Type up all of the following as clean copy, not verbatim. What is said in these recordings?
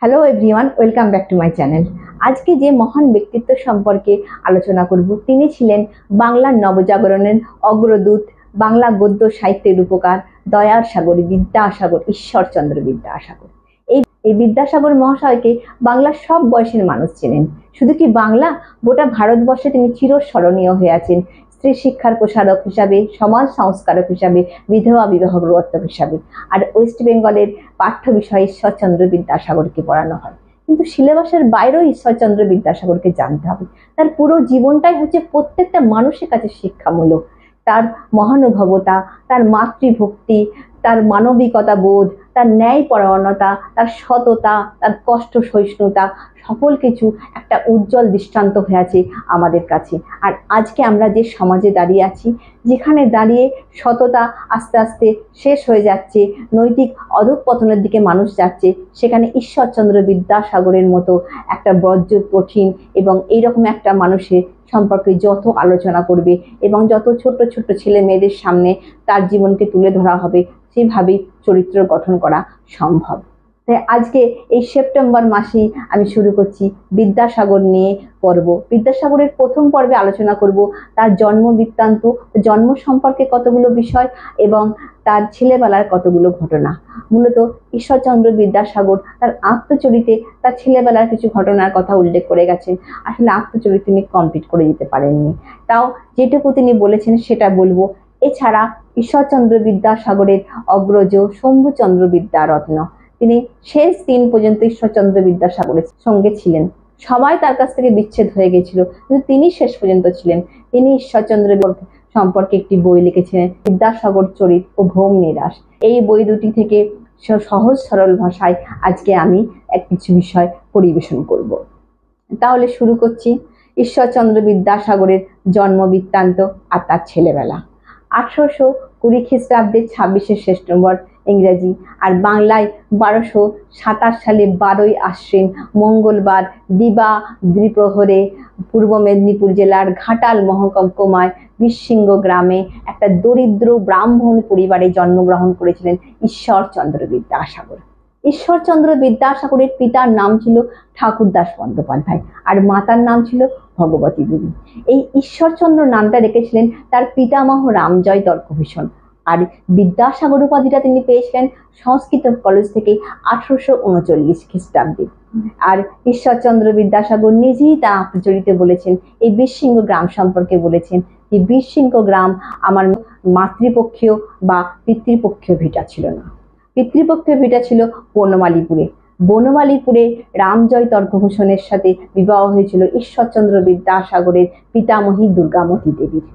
Hello everyone, welcome back to my channel. আজকে যে মহান ব্যক্তিত্ব সম্পর্কে আলোচনা করব তিনি ছিলেন বাংলার নবজাগরণের অগ্রদূত, বাংলা গদ্য সাহিত্যের রূপকার দয়ার সাগর বিদ্যাসাগর, ঈশ্বরচন্দ্র বিদ্যাসাগর। এই বিদ্যাসাগর মহাশয়কে বাংলার সব বয়সের মানুষ চেনেন। শুধু কি বাংলা, গোটা ভারতবর্ষে তিনি চিরস্মরণীয় হয়ে আছেন। স্ত্রী শিক্ষার প্রসারক হিসাবে, সমাজ সংস্কারক হিসাবে, বিধবা বিবাহ প্রবর্তক হিসাবে। আর ওয়েস্ট বেঙ্গলের পাঠ্য বিষয়ে ঈশ্বরচন্দ্র বিদ্যাসাগরকে পড়ানো হয়, কিন্তু সিলেবাসের বাইরেও ঈশ্বরচন্দ্র বিদ্যাসাগরকে জানতে হবে। তার পুরো জীবনটাই হচ্ছে প্রত্যেকটা মানুষের কাছে শিক্ষামূলক। তার মহানুভবতা, তার মাতৃভক্তি, তার মানবিকতা বোধ, তার ন্যায়পরায়ণতা, তার সততা, তার কষ্ট সহিষ্ণুতা, সকল কিছু একটা উজ্জ্বল দৃষ্টান্ত হয়ে আছে আমাদের কাছে। আর আজকে আমরা যে সমাজে দাঁড়িয়ে আছি, যেখানে দাঁড়িয়ে সততা আস্তে আস্তে শেষ হয়ে যাচ্ছে, নৈতিক অধঃপতনের দিকে মানুষ যাচ্ছে, সেখানে ঈশ্বরচন্দ্র বিদ্যাসাগরের মতো একটা বজ্র কঠিন এবং এইরকম একটা মানুষের সম্পর্কে যত আলোচনা করবে এবং যত ছোট্ট ছোট্ট ছেলে মেয়েদের সামনে তার জীবনকে তুলে ধরা হবে, সেভাবেই চরিত্র গঠন করা সম্ভব। তাই আজকে এই সেপ্টেম্বর মাসেই আমি শুরু করছি বিদ্যাসাগর নিয়ে পর্ব। বিদ্যাসাগরের প্রথম পর্বে আলোচনা করব তার জন্ম বৃত্তান্ত, জন্ম সম্পর্কে কতগুলো বিষয় এবং তার ছেলেবেলার কতগুলো ঘটনা। মূলত ঈশ্বরচন্দ্র বিদ্যাসাগর তার আত্মচরিতে তার ছেলেবেলার কিছু ঘটনার কথা উল্লেখ করে গেছেন। আসলে আত্মচরিত তিনি কমপ্লিট করে দিতে পারেননি, তাও যেটুকু তিনি বলেছেন সেটা বলবো। এছাড়া ঈশ্বরচন্দ্র বিদ্যাসাগরের অগ্রজ শম্ভুচন্দ্র বিদ্যারত্ন, তিনি শেষ দিন পর্যন্ত ঈশ্বরচন্দ্র বিদ্যাসাগরের সঙ্গে ছিলেন। সবাই তার কাছ থেকে বিচ্ছেদ হয়ে গেছিল, কিন্তু তিনি শেষ পর্যন্ত ছিলেন। তিনি ঈশ্বরচন্দ্র সম্পর্কে একটি বই লিখেছিলেন, বিদ্যাসাগর চরিত ও ভৌম নিরাশ। এই বই দুটি থেকে সহজ সরল ভাষায় আজকে আমি কিছু বিষয় পরিবেশন করব। তাহলে শুরু করছি ঈশ্বরচন্দ্র বিদ্যাসাগরের জন্ম বৃত্তান্ত আর তার ছেলেবেলা। 1820 খ্রিস্টাব্দের 26শে সেপ্টেম্বর ইংরেজি, আর বাংলায় 1227 সালে 12ই আশ্বিন মঙ্গলবার দিবা দ্বিপ্রহরে পূর্ব মেদিনীপুর জেলার ঘাটাল মহকুমায় বীরসিংহ গ্রামে একটা দরিদ্র ব্রাহ্মণ পরিবারে জন্মগ্রহণ করেছিলেন ঈশ্বরচন্দ্র বিদ্যাসাগর। ঈশ্বরচন্দ্র বিদ্যাসাগরের পিতার নাম ছিল ঠাকুরদাস বন্দ্যোপাধ্যায় আর মাতার নাম ছিল ভগবতী দেবী। এই ঈশ্বরচন্দ্র নামটা রেখেছিলেন তার পিতামহ রামজয় তর্কভূষণ। আর বিদ্যাসাগর উপাধিটা তিনি পেয়েছিলেন সংস্কৃত কলেজ থেকে 1839 খ্রিস্টাব্দে। আর ঈশ্বরচন্দ্র বিদ্যাসাগর নিজেই তার আত্মচরিতে বলেছেন, এই বীরসিংহ গ্রাম সম্পর্কে বলেছেন যে বীরসিংহ গ্রাম আমার মাতৃপক্ষীয় বা পিতৃপক্ষীয় ভিটা ছিল না। পিতৃপক্ষীয় ভিটা ছিল বনমালীপুরে। বনমালীপুরে রামজয় তর্কভূষণের সাথে বিবাহ হয়েছিল ঈশ্বরচন্দ্র বিদ্যাসাগরের পিতামহী দুর্গামতী দেবীর।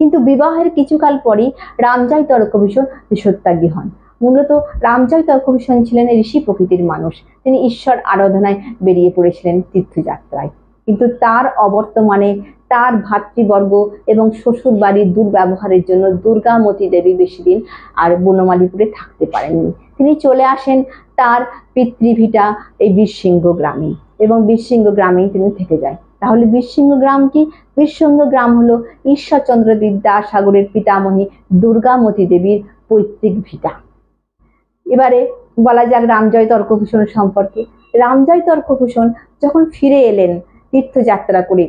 কিন্তু বিবাহের কিছুকাল পরই রামজয় তর্কভূষণ দেশত্যাগী হন। মূলত রামজয় তর্কভূষণ ছিলেন ঋষি প্রকৃতির মানুষ, তিনি ঈশ্বর আরাধনায় বেরিয়ে পড়েছিলেন তীর্থযাত্রায়। কিন্তু তার অবর্তমানে তার ভাতৃবর্গ এবং শ্বশুর বাড়ির দুর্ব্যবহারের জন্য দুর্গামতী দেবী বেশি দিন আর বনমালীপুরে থাকতে পারেননি। তিনি চলে আসেন তার পিতৃভিটা এই বীরসিংহ গ্রামে এবং বীরসিংহ গ্রামেই তিনি থেকে যায়। তাহলে বীরসিংহ গ্রাম কি? বীরসিংহ গ্রাম হলো ঈশ্বরচন্দ্র বিদ্যাসাগরের পিতামহী দুর্গামতী দেবীর পৈতৃক ভিটা। এবারে বলা যাক রামজয় তর্কভূষণ সম্পর্কে। রামজয় তর্কভূষণ যখন ফিরে এলেন তীর্থযাত্রা করে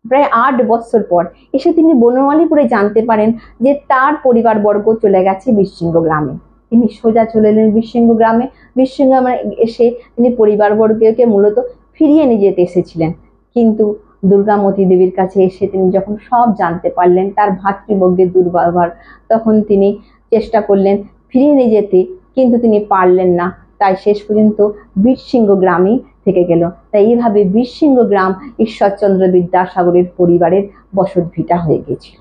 প্রায় 8 বছর পর, এসে তিনি বনমালীপুরে জানতে পারেন যে তার পরিবারবর্গ চলে গেছে বীরসিংহ গ্রামে। তিনি সোজা চলে এলেন বীরসিংহ গ্রামে। বীরসিংহ গ্রামে এসে তিনি পরিবারবর্গকে মূলত ফিরিয়ে নিয়ে যেতে এসেছিলেন, কিন্তু দুর্গামতী দেবীর কাছে এসে তিনি যখন সব জানতে পারলেন তার ভাতৃবর্গের দুর্ব্যবহার, তখন তিনি চেষ্টা করলেন ফিরিয়ে নিয়ে যেতে, কিন্তু তিনি পারলেন না। তাই শেষ পর্যন্ত বীরসিংহ গ্রামেই থেকে গেল। তাই এইভাবে বীরসিংহ গ্রাম ঈশ্বরচন্দ্র বিদ্যাসাগরের পরিবারের বসতভিটা হয়ে গিয়েছিল।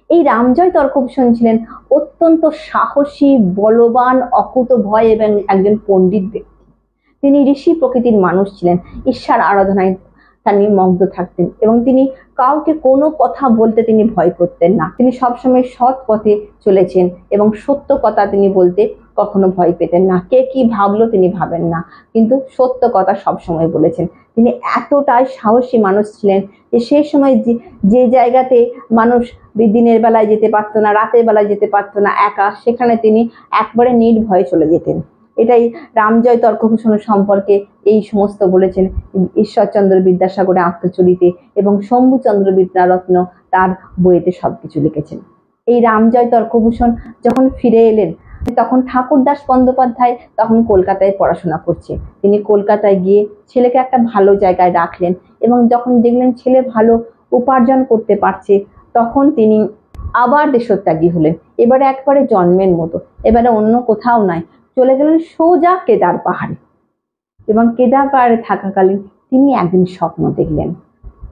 এই রামজয় তর্কভূষণ ছিলেন অত্যন্ত সাহসী, বলবান, অকুতভয় এবং একজন পণ্ডিত ব্যক্তি। তিনি ঋষি প্রকৃতির মানুষ ছিলেন, ঈশ্বর আরাধনায় তিনি মগ্ন থাকতেন এবং তিনি কাউকে কোনো কথা বলতে তিনি ভয় করতেন না। তিনি সবসময় সৎ পথে চলেছেন এবং সত্য কথা তিনি বলতে কখনো ভয় পেতেন না। কে কি ভাবলো তিনি ভাবেন না, কিন্তু সত্য কথা সবসময় বলেছেন। তিনি এতটাই সাহসী মানুষ ছিলেন যে সেই সময় যে জায়গাতে মানুষ দিনের বেলায় যেতে পারতো না, রাতের বেলায় যেতে পারতো না একা, সেখানে তিনি একবারে নির্ভয়ে চলে যেতেন এটাই রামজয় তর্কভূষণ সম্পর্কে এই সমস্ত বলেছেন ঈশ্বরচন্দ্র বিদ্যাসাগরের আত্মচরিতে, এবং শম্ভুচন্দ্র বিদ্যারত্ন তার বইয়েতে সবকিছু লিখেছেন। এই রামজয় তর্কভূষণ যখন ফিরে এলেন, তখন ঠাকুরদাস বন্দ্যোপাধ্যায় তখন কলকাতায় পড়াশোনা করছে। তিনি কলকাতায় গিয়ে ছেলেকে একটা ভালো জায়গায় রাখলেন, এবং যখন দেখলেন ছেলে ভালো উপার্জন করতে পারছে, তখন তিনি আবার দেশত্যাগী হলেন। এবারে একবারে জন্মের মতো, এবারে অন্য কোথাও নয়, চলে গেলেন সোজা কেদার পাহাড়ে। এবং কেদার পাহাড়ে থাকাকালীন তিনি একদিন স্বপ্ন দেখলেন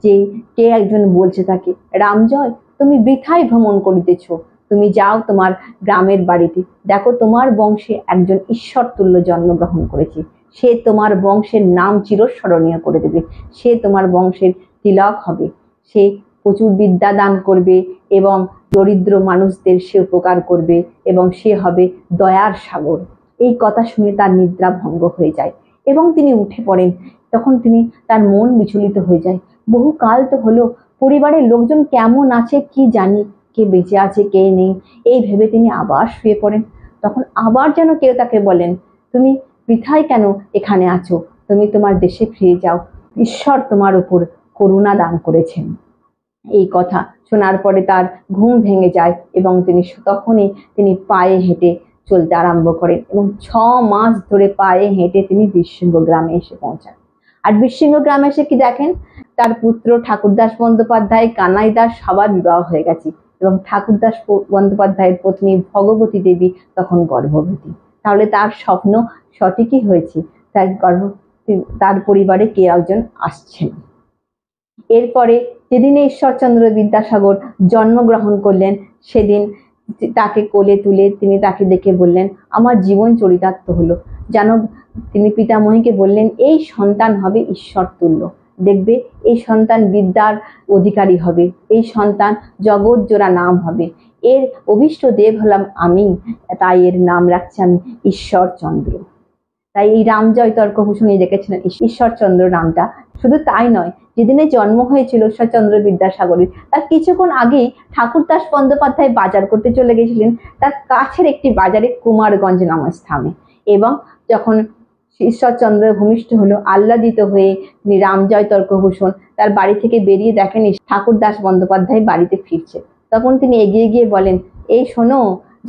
যে কে একজন বলছে তাকে, রামজয় তুমি বৃথায় ভ্রমণ করিতেছ, তুমি যাও তোমার গ্রামের বাড়িতে, দেখো তোমার বংশে একজন ঈশ্বর তুল্য জন্মগ্রহণ করেছে, সে তোমার বংশের নাম চিরস্মরণীয় করে দেবে, সে তোমার বংশের তিলক হবে, সে প্রচুর বিদ্যা দান করবে এবং দরিদ্র মানুষদের সে উপকার করবে, এবং সে হবে দয়ার সাগর। এই কথা শুনে তার নিদ্রা ভঙ্গ হয়ে যায় এবং তিনি উঠে পড়েন। তখন তার মন বিচলিত হয়ে যায়, বহু কাল তো হলো, পরিবারের লোকজন কেমন আছে কি জানি, কে বেঁচে আছে কে নেই, এই ভেবে তিনি আবার শুয়ে পড়েন। তখন আবার যেন কেউ তাকে বলেন, তুমি বৃথায় কেন এখানে আছো, তুমি তোমার দেশে ফিরে যাও, ঈশ্বর তোমার উপর করুণা দান করেছেন। এই কথা শোনার পরে তার ঘুম ভেঙে যায় এবং তিনি পায়ে হেঁটে চলতে আরম্ভ করেন, এবং 6 মাস ধরে পায়ে হেঁটে তিনি বীরসিংহ গ্রামে এসে পৌঁছান। আর বীরসিংহ গ্রামে এসে কি দেখেন, তার পুত্র ঠাকুরদাস বন্দ্যোপাধ্যায়, কানাই দাস সবার বিবাহ হয়ে গেছে, এবং ঠাকুরদাস বন্দ্যোপাধ্যায়ের পত্নী ভগবতী দেবী তখন গর্ভবতী। তাহলে তার স্বপ্ন সঠিকই হয়েছে, তার পরিবারে কে একজন আসছেন। এরপরে যেদিনে ঈশ্বরচন্দ্র বিদ্যাসাগর জন্মগ্রহণ করলেন, সেদিন তাকে কোলে তুলে তিনি তাকে দেখে বললেন, আমার জীবন চরিতার্থ হলো। যেন তিনি পিতামহীকে বললেন, এই সন্তান হবে ঈশ্বর তুল্য, দেখবে এই সন্তান বিদ্যার অধিকারী হবে, এই সন্তান জগৎ জোড়া নাম হবে, এর অভিষ্ট দেব হলাম আমি, তাই এর নাম রাখছি আমি ঈশ্বরচন্দ্র। তাই এই রামজয় তর্কভূষণে রেখেছিলেন ঈশ্বরচন্দ্র নামটা। শুধু তাই নয়, যেদিনে জন্ম হয়েছিল ঈশ্বরচন্দ্র বিদ্যাসাগরের, তার কিছুক্ষণ আগেই ঠাকুরদাস বন্দ্যোপাধ্যায় বাজার করতে চলে গেছিলেন তার কাছের একটি বাজারে, কুমারগঞ্জ নামের স্থানে। এবং যখন ঈশ্বরচন্দ্র ভূমিষ্ঠ হলো, আহ্লাদিত হয়ে তিনি রামজয় তর্কভূষণ তার বাড়ি থেকে বেরিয়ে দেখেন ঠাকুরদাস বন্দ্যোপাধ্যায় বাড়িতে ফিরছে। তখন তিনি এগিয়ে গিয়ে বলেন, এই শোনো,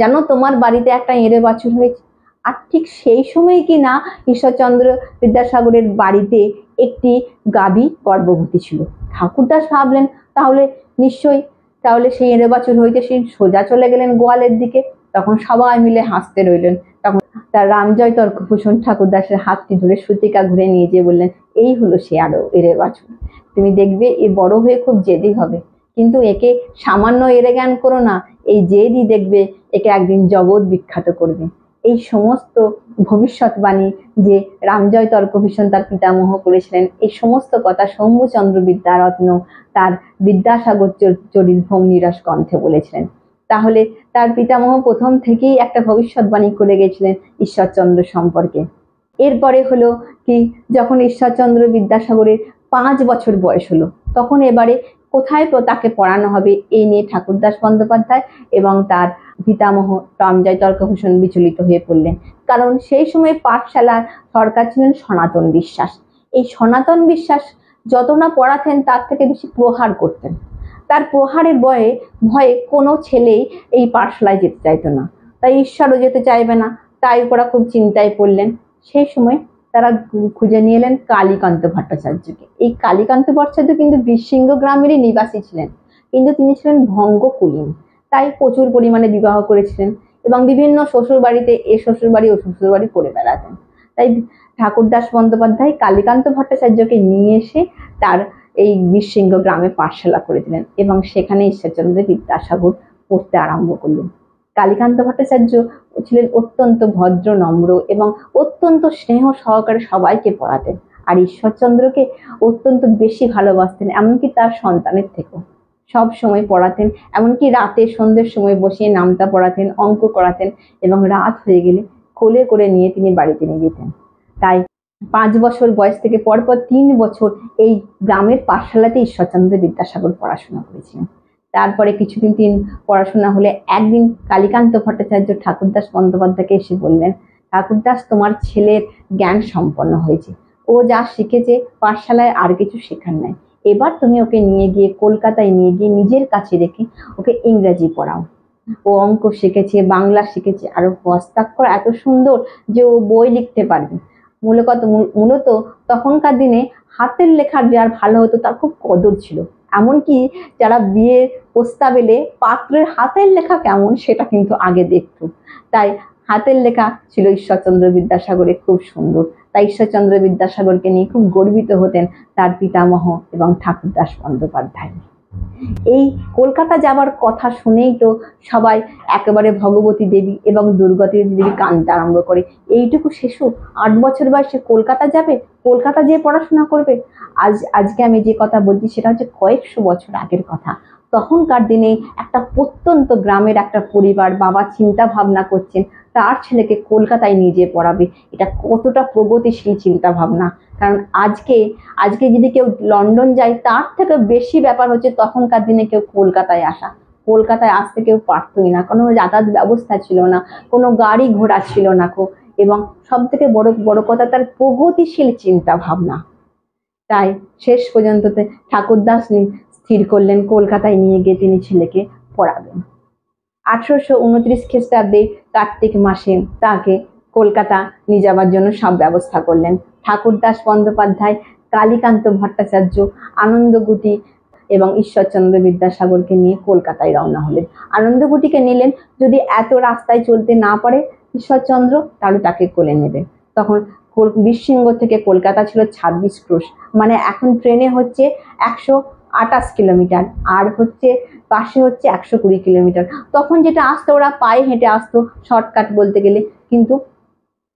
জানো তোমার বাড়িতে একটা এঁড়ে বাছুর হয়েছে। আর ঠিক সেই সময় কি না ঈশ্বরচন্দ্র বিদ্যাসাগরের বাড়িতে একটি গাভী গর্ভবতী ছিল। ঠাকুরদাস ভাবলেন তাহলে সেই এঁড়ে বাছুর হইতে সেই সোজা চলে গেলেন গোয়ালের দিকে। তখন সবাই মিলে হাসতে রইলেন। তখন তার রামজয় তর্কভূষণ ঠাকুরদাসের হাতটি ধরে সুতিকা ঘুরে নিয়ে যেয়ে বললেন, এই হলো সে আরো এঁড়ে বাছুর, তুমি দেখবে এ বড় হয়ে খুব জেদি হবে, কিন্তু একে সামান্য এঁড়ে জ্ঞান করো না, এই জেদি দেখবে একে একদিন জগৎ বিখ্যাত করবে। এই সমস্ত ভবিষ্যৎবাণী যে রামজয় তর্কভূষণ তার পিতামহ করেছিলেন, এই সমস্ত কথা শম্ভুচন্দ্র বিদ্যারত্ন তার বিদ্যাসাগর চরিত ভৌমনিরাস গ্রন্থে বলেছিলেন। তাহলে তার পিতামহ প্রথম থেকেই একটা ভবিষ্যৎবাণী করে গেছিলেন ঈশ্বরচন্দ্র সম্পর্কে। এরপরে হলো কি, যখন ঈশ্বরচন্দ্র বিদ্যাসাগরের 5 বছর বয়স হলো, তখন এবারে কোথায় তাকে পড়ানো হবে এই নিয়ে ঠাকুরদাস বন্দ্যোপাধ্যায় এবং তার পিতামহ রামজয় তর্কভূষণ বিচলিত হয়ে পড়লেন। কারণ সেই সময় পাঠশালার সরকার ছিলেন সনাতন বিশ্বাস। এই সনাতন বিশ্বাস যত না পড়াতেন তার থেকে বেশি প্রহার করতেন। তার প্রহারের ভয়ে কোনো ছেলেই এই পাঠশালায় যেতে চাইতো না, তাই ঈশ্বরও যেতে চাইবে না, তাই ওরা খুব চিন্তায় পড়লেন। সেই সময় তারা খুঁজে নিয়ে এলেন কালীকান্ত ভট্টাচার্যকে। এই কালীকান্ত ভট্টাচার্য কিন্তু বীরসিংহ গ্রামেরই নিবাসী ছিলেন, কিন্তু তিনি ছিলেন ভঙ্গকুলীন, তাই প্রচুর পরিমাণে বিবাহ করেছিলেন এবং বিভিন্ন শ্বশুরবাড়িতে এ শ্বশুরবাড়ি ও শ্বশুরবাড়ি করে বেড়াতেন। তাই ঠাকুরদাস বন্দ্যোপাধ্যায় কালীকান্ত ভট্টাচার্যকে নিয়ে এসে তার এই বীরসিংহ গ্রামে পাঠশালা করে দিলেন, এবং সেখানে ঈশ্বরচন্দ্র বিদ্যাসাগর পড়তে আরম্ভ করলেন। কালীকান্ত ভট্টাচার্য ছিলেন অত্যন্ত ভদ্র, নম্র এবং অত্যন্ত স্নেহ সহকারে সবাইকে পড়াতেন, আর ঈশ্বরচন্দ্রকে অত্যন্ত বেশি ভালোবাসতেন, এমনকি তার সন্তানের থেকেও। সব সময় পড়াতেন, এমনকি রাতে সন্ধ্যের সময় বসিয়ে নামতা পড়াতেন, অঙ্ক করাতেন, এবং রাত হয়ে গেলে কোলে করে নিয়ে তিনি বাড়িতে নিয়ে যেতেন। তাই 5 বছর বয়স থেকে পরপর 3 বছর এই গ্রামের পাঠশালাতে ঈশ্বরচন্দ্র বিদ্যাসাগর পড়াশোনা করেছিলেন। তারপরে কিছুদিন পড়াশোনা হলে একদিন কালীকান্ত ভট্টাচার্য ঠাকুরদাস বন্দ্যোপাধ্যায়কে এসে বললেন ঠাকুরদাস, তোমার ছেলের জ্ঞান সম্পন্ন হয়েছে, ও যা শিখেছে পাঠশালায় আর কিছু শেখার নাই। এবার তুমি ওকে নিয়ে গিয়ে কলকাতায় নিয়ে গিয়ে নিজের কাছে রেখে ওকে ইংরেজি পড়াও। ও অঙ্ক শিখেছে, বাংলা শিখেছে, আর হস্তাক্ষর এত সুন্দর যে ও বই লিখতে পারবে। মূলত তখনকার দিনে হাতের লেখার যার ভালো হতো তার খুব কদর ছিল। এমনকি যারা বিয়ের প্রস্তাব এলে পাত্রের হাতের লেখা কেমন সেটা কিন্তু আগে দেখতো। তাই হাতের লেখা ছিল ঈশ্বরচন্দ্র বিদ্যাসাগরের খুব সুন্দর। তাই ঈশ্বরচন্দ্র বিদ্যাসাগরকে নিয়ে খুব গর্বিত হতেন তার পিতামহ এবং ঠাকুরদাস বন্দ্যোপাধ্যায়। এই কলকাতা যাবার কথা শুনেই তো সবাই একেবারে ভগবতী দেবী এবং দুর্গতি দেবী কাঁদতে আরম্ভ করে। এইটুকু শিশু 8 বছর বয়সে কলকাতা যাবে, কলকাতা যেয়ে পড়াশোনা করবে। আজকে আমি যে কথা বলছি সেটা হচ্ছে কয়েকশো বছর আগের কথা। তখনকার দিনে একটা প্রত্যন্ত গ্রামের একটা পরিবার, বাবা চিন্তা ভাবনা করছেন তার ছেলেকে কলকাতায় নিয়ে যেয়ে পড়াবে। এটা কতটা প্রগতিশীল চিন্তা ভাবনা। কারণ আজকে যদি কেউ লন্ডন যায় তার থেকে বেশি ব্যাপার হচ্ছে তখনকার দিনে কেউ কলকাতায় আসা। কলকাতায় আসতে কেউ পারতই না, কোনো যাতায়াত ব্যবস্থা ছিল না, কোনো গাড়ি ঘোড়া ছিল না এবং সব থেকে বড় কথা তার প্রগতিশীল চিন্তা ভাবনা। তাই শেষ পর্যন্ত ঠাকুরদাস স্থির করলেন কলকাতায় নিয়ে গিয়ে তিনি ছেলেকে পড়াবেন। 1829 খ্রিস্টাব্দে কার্তিক মাসে তাকে কলকাতা নিয়ে যাওয়ার জন্য সব ব্যবস্থা করলেন। ঠাকুরদাস বন্দ্যোপাধ্যায়, কালীকান্ত ভট্টাচার্য, আনন্দগুটি এবং ঈশ্বরচন্দ্র বিদ্যাসাগরকে নিয়ে কলকাতায় রওনা হলেন। আনন্দগুটিকে নিলেন, যদি এত রাস্তায় চলতে না পারে ঈশ্বরচন্দ্র তাহলে তাকে কোলে নেবে। তখন বীরসিংহ থেকে কলকাতা ছিল 26 ক্রোশ, মানে এখন ট্রেনে হচ্ছে 128 কিলোমিটার, আর বাসে হচ্ছে 120 কিলোমিটার। তখন যেটা আসতো ওরা পায়ে হেঁটে আসতো, শর্টকাট বলতে গেলে, কিন্তু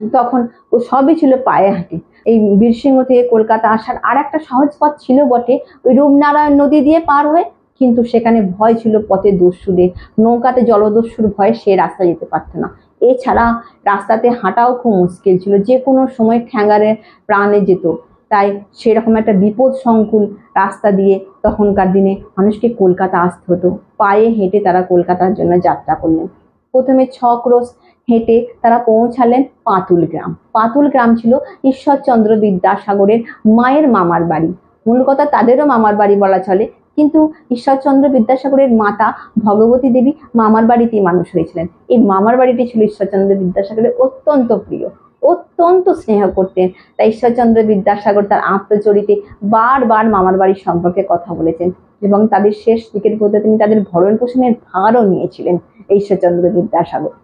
তখন ও সবই ছিল পায়ে হাঁটে। এই বীরসিংহ থেকে কলকাতা আসার আর একটা সহজ পথ ছিল বটে, ওই রূপনারায়ণ নদী দিয়ে পার হয়ে, কিন্তু সেখানে ভয় ছিল পথে দস্যুদের, নৌকাতে জলদস্যুর ভয়ে সে রাস্তা যেতে পারতো না। এছাড়া রাস্তাতে হাঁটাও খুব মুশকিল ছিল, যে কোনো সময় ঠ্যাঙ্গারে প্রাণে যেত। তাই সেরকম একটা বিপদ সংকুল রাস্তা দিয়ে তখনকার দিনে মানুষকে কলকাতা আসতে হতো। পায়ে হেঁটে তারা কলকাতার জন্য যাত্রা করলেন। প্রথমে 6 ক্রোশ হেঁটে তারা পৌঁছালেন পাতুল গ্রাম। পাতুল গ্রাম ছিল ঈশ্বরচন্দ্র বিদ্যাসাগরের মায়ের মামার বাড়ি। মূল কথা তাদেরও মামার বাড়ি বলা চলে, কিন্তু ঈশ্বরচন্দ্র বিদ্যাসাগরের মাতা ভগবতী দেবী মামার বাড়িতেই মানুষ হয়েছিলেন। এই মামার বাড়িটি ছিল ঈশ্বরচন্দ্র বিদ্যাসাগরের অত্যন্ত প্রিয়, অত্যন্ত স্নেহ করতেন। তাই ঈশ্বরচন্দ্র বিদ্যাসাগর তার আত্মচরিতে বারবার মামার বাড়ির সম্পর্কে কথা বলেছেন এবং তাদের শেষ দিকের মধ্যে তিনি তাদের ভরণ পোষণের ভারও নিয়েছিলেন ঈশ্বরচন্দ্র বিদ্যাসাগর।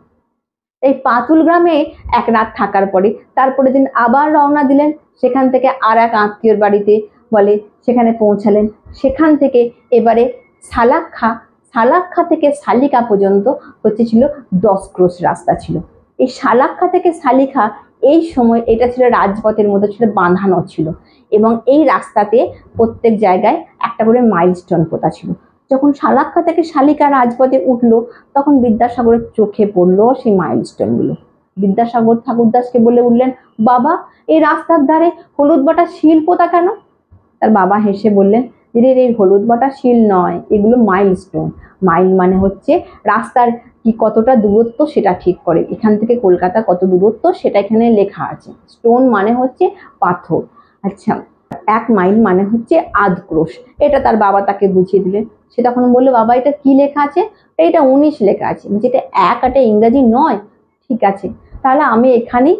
এই পাতুল গ্রামে এক রাত থাকার পরে তারপরের দিন আবার রওনা দিলেন। সেখান থেকে আর এক আত্মীয়র বাড়িতে বলে সেখানে পৌঁছালেন। সেখান থেকে এবারে সালাক্ষা থেকে শালিকা পর্যন্ত ছিল 10 ক্রোশ রাস্তা ছিল। এই সালাক্ষা থেকে শালিকা এই সময় এটা ছিল রাজপথের মতো ছিল, বাঁধানো ছিল এবং এই রাস্তাতে প্রত্যেক জায়গায় একটা করে মাইলস্টোন পোতা ছিল। যখন সালাক্ষা থেকে শালিকা রাজপথে উঠলো তখন বিদ্যাসাগরের চোখে পড়লো সেই মাইলস্টোন গুলো। বিদ্যাসাগর ঠাকুরদাসকে বলে উঠলেন, বাবা এই রাস্তার ধারে হলুদ বাটা শিল পোতা কেন? তার বাবা হেসে বললেন, যে এই হলুদ বাটা শিল নয়, এগুলো মাইলস্টোন। মাইল মানে হচ্ছে রাস্তার কি কতটা দূরত্ব সেটা ঠিক করে, এখান থেকে কলকাতা কত দূরত্ব সেটা এখানে লেখা আছে। স্টোন মানে হচ্ছে পাথর। আচ্ছা, 1 মাইল মানে হচ্ছে 8 ক্রোশ। এটা তার বাবা তাকে বুঝিয়ে দিলেন। সে তখন বললো, বাবা এটা কি লেখা আছে? এটা 19 লেখা আছে। যেটা 1 এটা ইংরাজি নয়। ঠিক আছে, তাহলে আমি এখানেই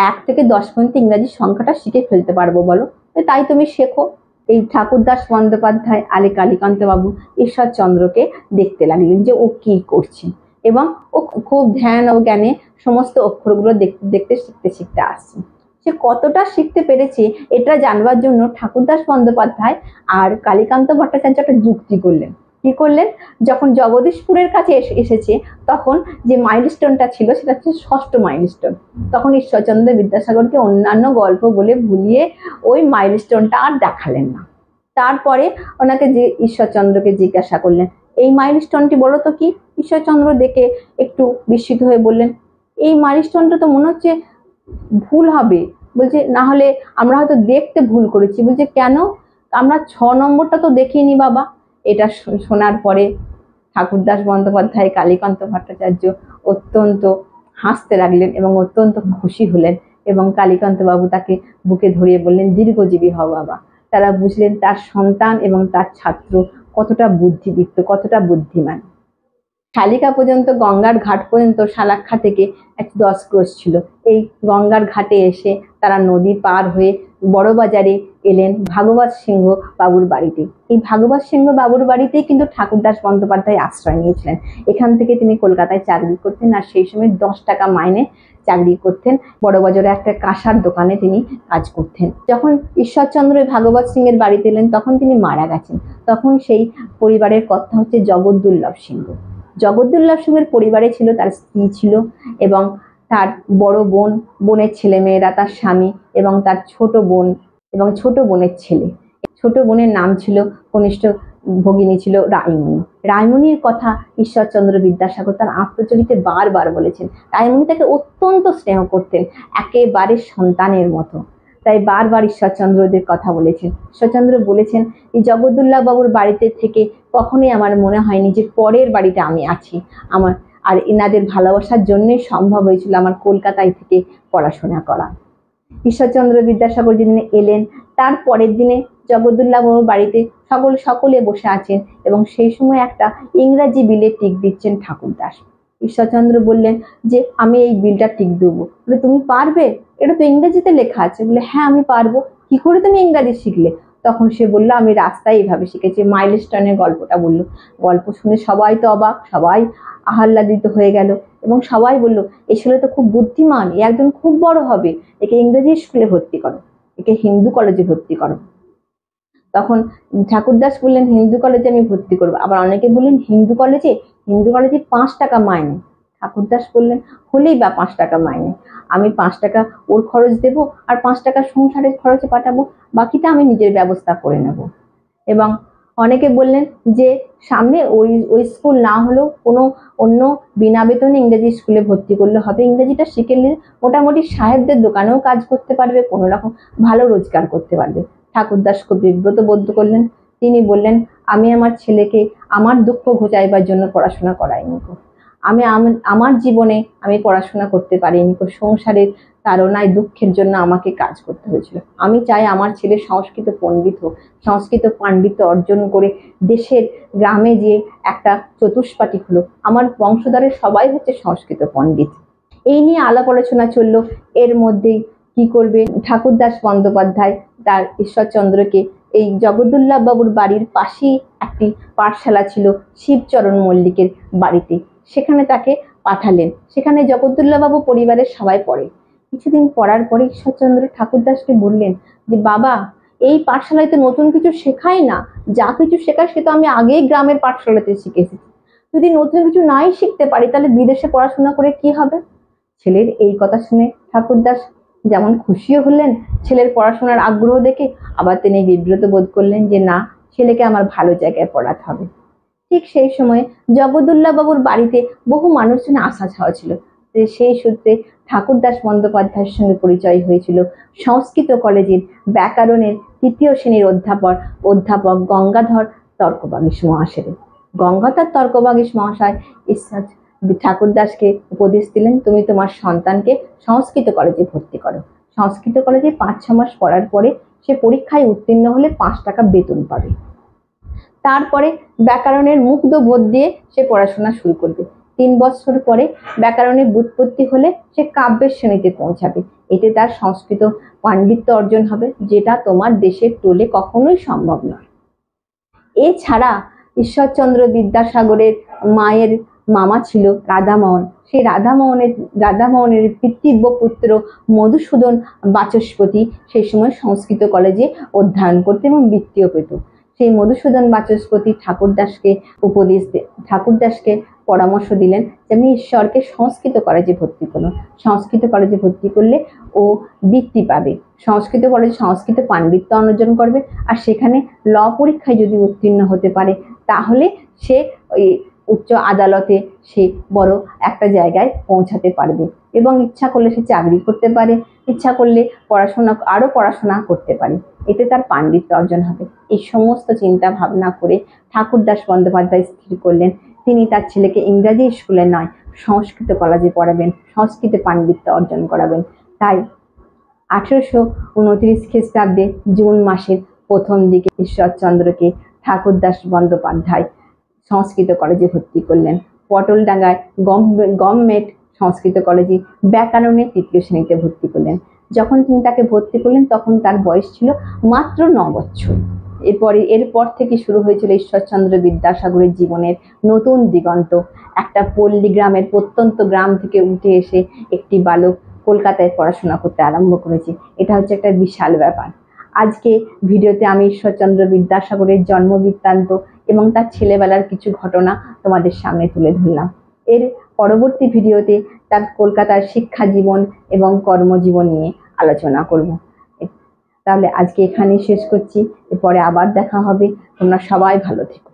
1 থেকে 10 পর্যন্ত ইংরাজি সংখ্যাটা শিখে ফেলতে পারবো, বলো। তাই তুমি শেখো। এই ঠাকুরদাস বন্দ্যোপাধ্যায় কালীকান্ত বাবু ঈশ্বরচন্দ্রকে দেখতে লাগলেন যে ও কি করছে এবং ও খুব ধ্যান ও জ্ঞানে সমস্ত অক্ষরগুলো দেখতে শিখতে আসছে। সে কতটা শিখতে পেরেছে এটা জানবার জন্য ঠাকুরদাস বন্দ্যোপাধ্যায় আর কালীকান্ত ভট্টাচার্য একটা যুক্তি করলেন। কি করলেন? যখন জগদীশপুরের কাছে এসেছে তখন যে মাইলস্টোনটা ছিল সেটা হচ্ছে 6ষ্ঠ মাইলস্টোন। তখন ঈশ্বরচন্দ্র বিদ্যাসাগরকে অন্যান্য গল্প বলে ভুলিয়ে ওই মাইলস্টোনটা আর দেখালেন না। তারপরে ওনাকে যে ঈশ্বরচন্দ্রকে জিজ্ঞাসা করলেন, এই মাইলস্টোনটি বলো তো কি? ঈশ্বরচন্দ্র দেখে একটু বিস্মিত হয়ে বললেন, এই মাইলস্টোনটা তো মনে হচ্ছে ভুল হবে। বলছে, না হলে আমরা হয়তো দেখতে ভুল করেছি। বলছে, কেন? আমরা 6 নম্বরটা তো দেখিনি বাবা। এটা শোনার পরে ঠাকুরদাস বন্দ্যোপাধ্যায় কালীকান্ত ভট্টাচার্য অত্যন্ত হাসতে লাগলেন এবং অত্যন্ত খুশি হলেন এবং কালীকান্ত বাবু তাকে বুকে ধরিয়ে বললেন, দীর্ঘজীবী হও বাবা। তারা বুঝলেন তার সন্তান এবং তার ছাত্র কতটা বুদ্ধিদীপ্ত, কতটা বুদ্ধিমান। শালিকা পর্যন্ত, গঙ্গার ঘাট পর্যন্ত শালাক্ষা থেকে 10 ক্রোশ ছিল। এই গঙ্গার ঘাটে এসে তারা নদী পার হয়ে বড়বাজারে এলেন ভাগবত সিংহ বাবুর বাড়িতে। এই ভাগবত সিংহ বাবুর বাড়িতেই কিন্তু ঠাকুরদাস বন্দ্যোপাধ্যায় আশ্রয় নিয়েছিলেন। এখান থেকে তিনি কলকাতায় চাকরি করতেন, আর সেই সময় 10 টাকা মাইনে চাকরি করতেন। বড়বাজারে একটা কাঁসার দোকানে তিনি কাজ করতেন। যখন ঈশ্বরচন্দ্র ভাগবত সিংহের বাড়িতে এলেন তখন তিনি মারা গেছেন। তখন সেই পরিবারের কথা হচ্ছে জগদ্দুর্লভ সিংহ। জগদ্দুর্লভ সিংহের পরিবারে ছিল তার স্ত্রী ছিল এবং তার বড় বোন, বোনের ছেলে মেয়েরা, তার স্বামী এবং তার ছোট বোন এবং ছোট বোনের ছেলে। ছোট বোনের নাম ছিল, কনিষ্ঠ ভগিনী ছিল রায়মণি। রায়মণির কথা ঈশ্বরচন্দ্র বিদ্যাসাগর তার আত্মচরিতে বারবার বলেছেন। রায়মণি তাকে অত্যন্ত স্নেহ করতেন, একেবারে সন্তানের মতো। তাই বারবার ঈশ্বরচন্দ্রদের কথা বলেছেন। ঈশ্বরচন্দ্র বলেছেন, এই জগদ্দুর্লভ বাবুর বাড়িতে থেকে কখনোই আমার মনে হয়নি যে পরের বাড়িতে আমি আছি। আমার আর এনাদের ভালোবাসার জন্যই সম্ভব হয়েছিল আমার কলকাতায় থেকে পড়াশোনা করা। ঈশ্বরচন্দ্র বিদ্যাসাগর যেদিন এলেন তার পরের দিনে জগদ্দুর্লভ বাবুর বাড়িতে সকলে বসে আছেন এবং সেই সময় একটা ইংরাজি বিলে টিক দিচ্ছেন ঠাকুরদাস। ঈশ্বরচন্দ্র বললেন যে আমি এই বিলটা টিক দেবো। বলে, তুমি পারবে? এটা তো ইংরেজিতে লেখা আছে। বলে, হ্যাঁ আমি পারবো। কি করে তুমি ইংরাজি শিখলে? তখন সে বললো, আমি রাস্তায় এইভাবে শিখেছি। মাইলস্টোনের গল্পটা বললো। গল্প শুনে সবাই তো অবাক, সবাই আহ্লাদিত হয়ে গেল এবং সবাই বললো, এই ছেলে তো খুব বুদ্ধিমান, এ একজন খুব বড় হবে, একে ইংরেজি স্কুলে ভর্তি করো, একে হিন্দু কলেজে ভর্তি করো। তখন ঠাকুরদাস বললেন, হিন্দু কলেজে আমি ভর্তি করবো। আবার অনেকে বললেন, হিন্দু কলেজে 5 টাকা মাইনে। ঠাকুরদাস বললেন, হলেই বা 5 টাকা মাইনে, আমি 5 টাকা ওর খরচ দেব আর 5 টাকা সংসারের খরচে পাঠাবো, বাকিটা আমি নিজের ব্যবস্থা করে নেব। এবং অনেকে বললেন যে সামনে ওই স্কুল না হলেও কোনো অন্য বিনা বেতনে ইংরেজি স্কুলে ভর্তি করলে হবে। ইংরেজিটা শিখে নিলে মোটামুটি সাহেবদের দোকানেও কাজ করতে পারবে, কোনো রকম ভালো রোজগার করতে পারবে। ঠাকুরদাস খুব বিব্রত বোধ করলেন। তিনি বললেন, আমি আমার ছেলেকে আমার দুঃখ ঘোচাইবার জন্য পড়াশোনা করাইনি। আমি আমার জীবনে আমি পড়াশোনা করতে পারিনি। সংসারের তাড়নায় দুঃখের জন্য আমাকে কাজ করতে হয়েছিল। আমি চাই আমার ছেলে সংস্কৃত পণ্ডিত হোক, সংস্কৃত পাণ্ডিত্য অর্জন করে দেশের গ্রামে যে একটা চতুষ্পাটি হলো। আমার বংশধরের সবাই হচ্ছে সংস্কৃত পণ্ডিত। এই নিয়ে আলাপ আলোচনা চললো। এর মধ্যেই কি করবে, ঠাকুরদাস বন্দ্যোপাধ্যায় তার ঈশ্বরচন্দ্রকে এই জগদ্দুর্লভ বাবুর বাড়ির পাশেই একটি পাঠশালা ছিল শিবচরণ মল্লিকের বাড়িতে, সেখানে তাকে পাঠালেন। সেখানে জগদ্দুর্লভ বাবু পরিবারের সবাই পড়ে। কিছুদিন পড়ার পরে ঈশ্বরচন্দ্র ঠাকুরদাসকে বললেন যে, বাবা, এই পাঠশালায় তো নতুন কিছু শেখাই না, যা কিছু শেখায় সে তো আমি আগেই গ্রামের পাঠশালাতে শিখেছি। যদি নতুন কিছু নাই শিখতে পারি তাহলে বিদেশে পড়াশোনা করে কি হবে? ছেলের এই কথা শুনে ঠাকুরদাস যেমন খুশিও হলেন ছেলের পড়াশোনার আগ্রহ দেখে, আবার তিনি বিব্রত বোধ করলেন যে না, ছেলেকে আমার ভালো জায়গায় পড়াতে হবে। ঠিক সেই সময় জগদ্দুর্লভ বাবুর বাড়িতে বহু মানুষজন আসা যাওয়া ছিল। সেই সূত্রে ঠাকুরদাস বন্দ্যোপাধ্যায়ের সঙ্গে পরিচয় হয়েছিল সংস্কৃত কলেজের ব্যাকরণের 3য় শ্রেণীর অধ্যাপক গঙ্গাধর তর্কবাগীশ মহাশয়ের। গঙ্গাধর তর্কবাগীশ মহাশয় ঠাকুরদাসকে উপদেশ দিলেন, তুমি তোমার সন্তানকে সংস্কৃত কলেজে ভর্তি করো। সংস্কৃত কলেজে 5-6 মাস পড়ার পরে সে পরীক্ষায় উত্তীর্ণ হলে 5 টাকা বেতন পাবে। তারপরে ব্যাকরণের মুগ্ধ বোধ দিয়ে সে পড়াশোনা শুরু করবে। 3 বছর পরে ব্যাকরণের ব্যুৎপত্তি হলে সে কাব্যের শ্রেণীতে পৌঁছাবে। এতে তার সংস্কৃত পাণ্ডিত্য অর্জন হবে, যেটা তোমার দেশের টোলে কখনোই সম্ভব নয়। এছাড়া ঈশ্বরচন্দ্র বিদ্যাসাগরের মায়ের মামা ছিল রাধামোহন। সেই রাধামোহনের পিতৃব্য পুত্র মধুসূদন বাচস্পতি সেই সময় সংস্কৃত কলেজে অধ্যয়ন করতে এবং বৃত্তিও পেত। সেই মধুসূদন বাচস্পতি ঠাকুরদাসকে পরামর্শ দিলেন যে আমি ঈশ্বরকে সংস্কৃত কলেজে ভর্তি করো। সংস্কৃত কলেজে ভর্তি করলে ও বৃত্তি পাবে, সংস্কৃত কলেজে সংস্কৃত পাণ্ডিত্য অর্জন করবে, আর সেখানে ল পরীক্ষায় যদি উত্তীর্ণ হতে পারে তাহলে সে ওই উচ্চ আদালতে সে বড় একটা জায়গায় পৌঁছাতে পারবে এবং ইচ্ছা করলে সে চাকরি করতে পারে, ইচ্ছা করলে আরো পড়াশোনা করতে পারে, এতে তার পাণ্ডিত্য অর্জন হবে। এই সমস্ত চিন্তা ভাবনা করে ঠাকুরদাস বন্দ্যোপাধ্যায় স্থির করলেন তিনি তার ছেলেকে ইংরাজি স্কুলে নয় সংস্কৃত কলেজে পড়াবেন, সংস্কৃতে পাণ্ডিত্য অর্জন করাবেন। তাই 1829 খ্রিস্টাব্দে জুন মাসের প্রথম দিকে ঈশ্বরচন্দ্রকে ঠাকুরদাস বন্দ্যোপাধ্যায় সংস্কৃত কলেজে ভর্তি করলেন। পটলডাঙ্গায় গভর্নমেন্ট সংস্কৃত কলেজে ব্যাকরণে তৃতীয় শ্রেণীতে ভর্তি করলেন। যখন তিনি তাকে ভর্তি করলেন তখন তার বয়স ছিল মাত্র 9 বছর। এরপর থেকে শুরু হয়েছিল ঈশ্বরচন্দ্র বিদ্যাসাগরের জীবনের নতুন দিগন্ত। একটা পল্লী গ্রামের প্রত্যন্ত গ্রাম থেকে উঠে এসে একটি বালক কলকাতায় পড়াশোনা করতে আরম্ভ করেছে। এটা হচ্ছে একটা বিশাল ব্যাপার। আজকে ভিডিওতে আমি ঈশ্বরচন্দ্র বিদ্যাসাগরের জন্ম বৃত্তান্ত এবং তার ছেলেবেলার কিছু ঘটনা তোমাদের সামনে তুলে ধরলাম। এর পরবর্তী ভিডিওতে তার কলকাতার শিক্ষা জীবন এবং কর্মজীবন নিয়ে আলোচনা করব। তাহলে আজকে এখানেই শেষ করছি, এরপরে আবার দেখা হবে। তোমরা সবাই ভালো থেকো।